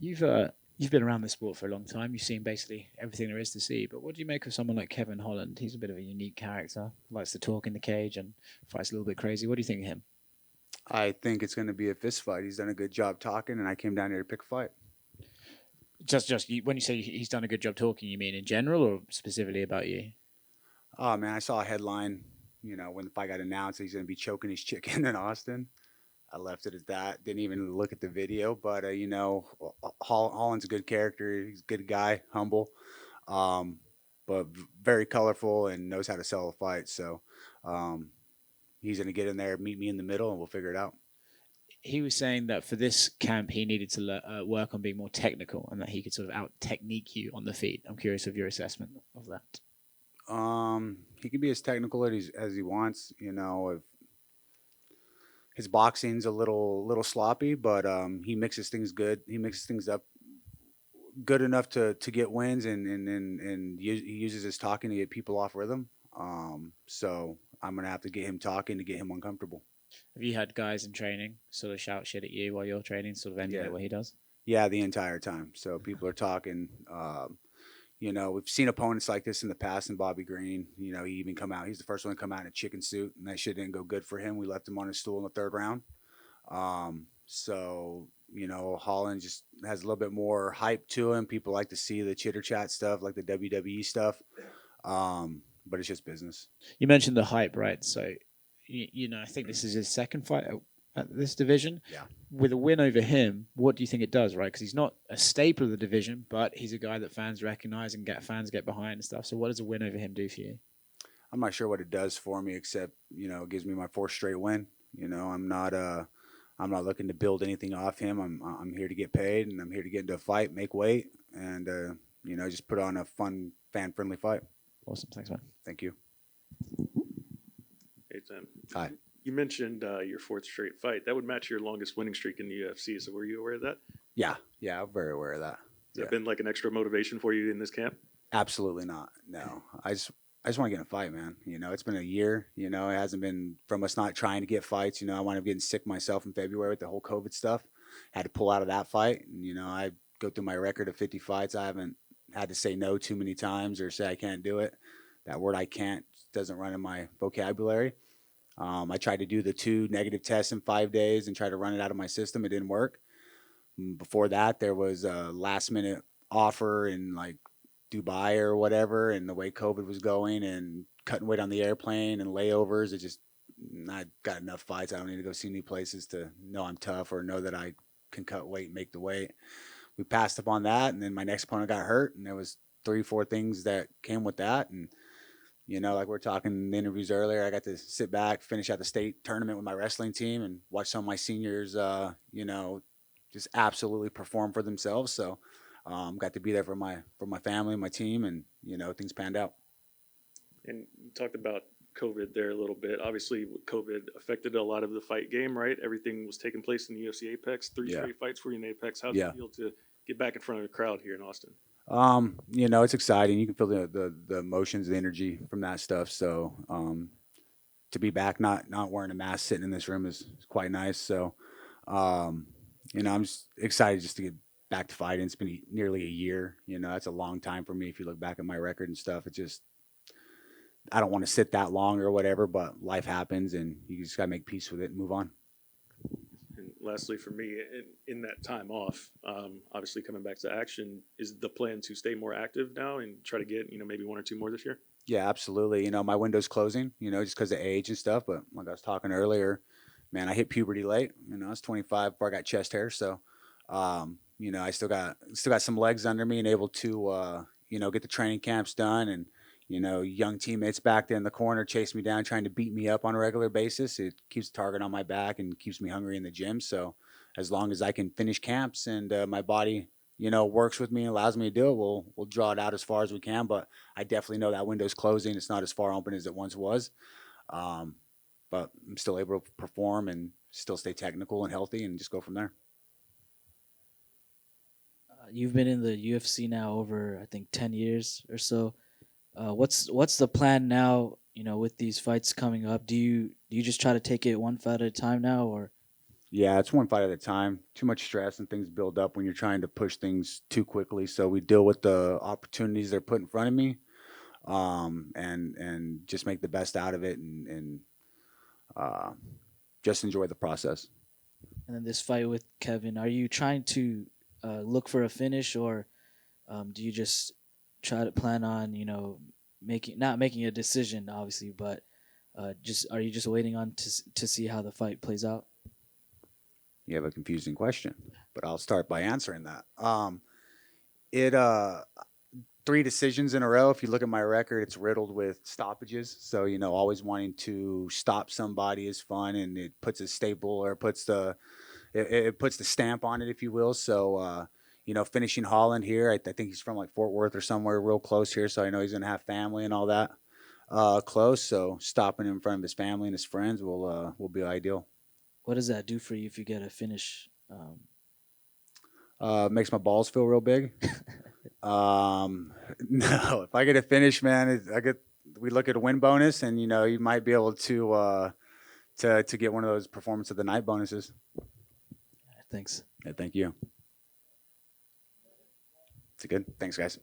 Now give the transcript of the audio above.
You've been around the sport for a long time. You've seen basically everything there is to see. But what do you make of someone like Kevin Holland? He's a bit of a unique character. Likes to talk in the cage and fights a little bit crazy. What do you think of him? I think it's going to be a fist fight. He's done a good job talking, and I came down here to pick a fight. When you say he's done a good job talking, you mean in general or specifically about you? Oh man, I saw a headline. When the fight got announced, he's going to be choking his chicken in Austin. I left it at that. Didn't even look at the video, but Holland's a good character. He's a good guy, humble, um, but very colorful and knows how to sell a fight. So um, he's going to get in there, meet me in the middle, and we'll figure it out. He was saying that for this camp, he needed to work on being more technical and that he could sort of out technique you on the feet. I'm curious of your assessment of that. He can be as technical as he wants. If his boxing's a little sloppy, but he mixes things good. He mixes things up good enough to get wins, and he uses his talking to get people off rhythm. So I'm gonna have to get him talking to get him uncomfortable. Have you had guys in training sort of shout shit at you while you're training, sort of Yeah, emulate what he does? yeah, the entire time. So people are talking. We've seen opponents like this in the past. And Bobby Green, he even come out. He's the first one to come out in a chicken suit, and that shit didn't go good for him. We left him on his stool in the third round. Holland just has a little bit more hype to him. People like to see the chitter chat stuff, like the WWE stuff. But it's just business. You mentioned the hype, right? So, I think this is his second fight at this division. Yeah. With a win over him, what do you think it does, right? Because he's not a staple of the division, but he's a guy that fans recognize and fans get behind and stuff. So, what does a win over him do for you? I'm not sure what it does for me, except it gives me my fourth straight win. I'm not looking to build anything off him. I'm here to get paid, and I'm here to get into a fight, make weight, and just put on a fun, fan friendly fight. Awesome, thanks, man. Thank you. Hey, Tim. Hi. You mentioned your fourth straight fight. That would match your longest winning streak in the UFC. So were you aware of that? Yeah, I'm very aware of that. Has that been like an extra motivation for you in this camp? Absolutely not. No, I just want to get in a fight, man. It's been a year. It hasn't been from us not trying to get fights. I wound up getting sick myself in February with the whole COVID stuff. Had to pull out of that fight. And, I go through my record of 50 fights. I haven't had to say no too many times or say I can't do it. That word I can't doesn't run in my vocabulary. I tried to do the 2 negative tests in 5 days and try to run it out of my system. It didn't work. Before that, there was a last minute offer in like Dubai or whatever, and the way COVID was going and cutting weight on the airplane and layovers, it just I got enough fights. I don't need to go see new places to know I'm tough or know that I can cut weight, make the weight. We passed up on that, and then my next opponent got hurt, and there was 3, 4 things that came with that, and like we are talking in the interviews earlier, I got to sit back, finish out the state tournament with my wrestling team, and watch some of my seniors, just absolutely perform for themselves. So, got to be there for my family, my team, and things panned out. And you talked about COVID there a little bit. Obviously, COVID affected a lot of the fight game, right? Everything was taking place in the UFC Apex. Three Yeah. straight fights for you in Apex. How does Yeah. it feel to get back in front of a crowd here in Austin? It's exciting. You can feel the emotions, the energy from that stuff. So, to be back, not wearing a mask, sitting in this room is quite nice. So, I'm just excited just to get back to fighting. It's been nearly a year. That's a long time for me. If you look back at my record and stuff, it just I don't want to sit that long or whatever. But life happens, and you just gotta make peace with it and move on. And lastly, for me, in that time off, obviously coming back to action, is the plan to stay more active now and try to get maybe 1 or 2 more this year? Yeah, absolutely. My window's closing. Just because of age and stuff. But like I was talking earlier, man, I hit puberty late. I was 25 before I got chest hair. So, I still got some legs under me and able to, get the training camps done and, young teammates back there in the corner chase me down, trying to beat me up on a regular basis. It keeps the target on my back and keeps me hungry in the gym. So, as long as I can finish camps and my body, works with me and allows me to do it, we'll draw it out as far as we can. But I definitely know that window's closing. It's not as far open as it once was. Um, but I'm still able to perform and still stay technical and healthy and just go from there. You've been in the UFC now over I think 10 years or so. What's the plan now? With these fights coming up, do you just try to take it one fight at a time now, or? Yeah, it's one fight at a time. Too much stress and things build up when you're trying to push things too quickly. So we deal with the opportunities they're put in front of me, and just make the best out of it, and uh, just enjoy the process. And then this fight with Kevin, are you trying to look for a finish, or do you just try to plan on making not making a decision, obviously, but just are you just waiting on to see how the fight plays out? You have a confusing question, but I'll start by answering that. It 3 decisions in a row. If you look at my record, it's riddled with stoppages. So always wanting to stop somebody is fun, and it puts a staple, or it puts the stamp on it, if you will. So finishing Holland here, I think he's from like Fort Worth or somewhere real close here. So I know he's gonna have family and all that close. So stopping him in front of his family and his friends will be ideal. What does that do for you if you get a finish? Makes my balls feel real big. No, if I get a finish, man, we look at a win bonus, and you might be able to get one of those performance of the night bonuses. Thanks. Yeah, thank you. It's good. Thanks, guys.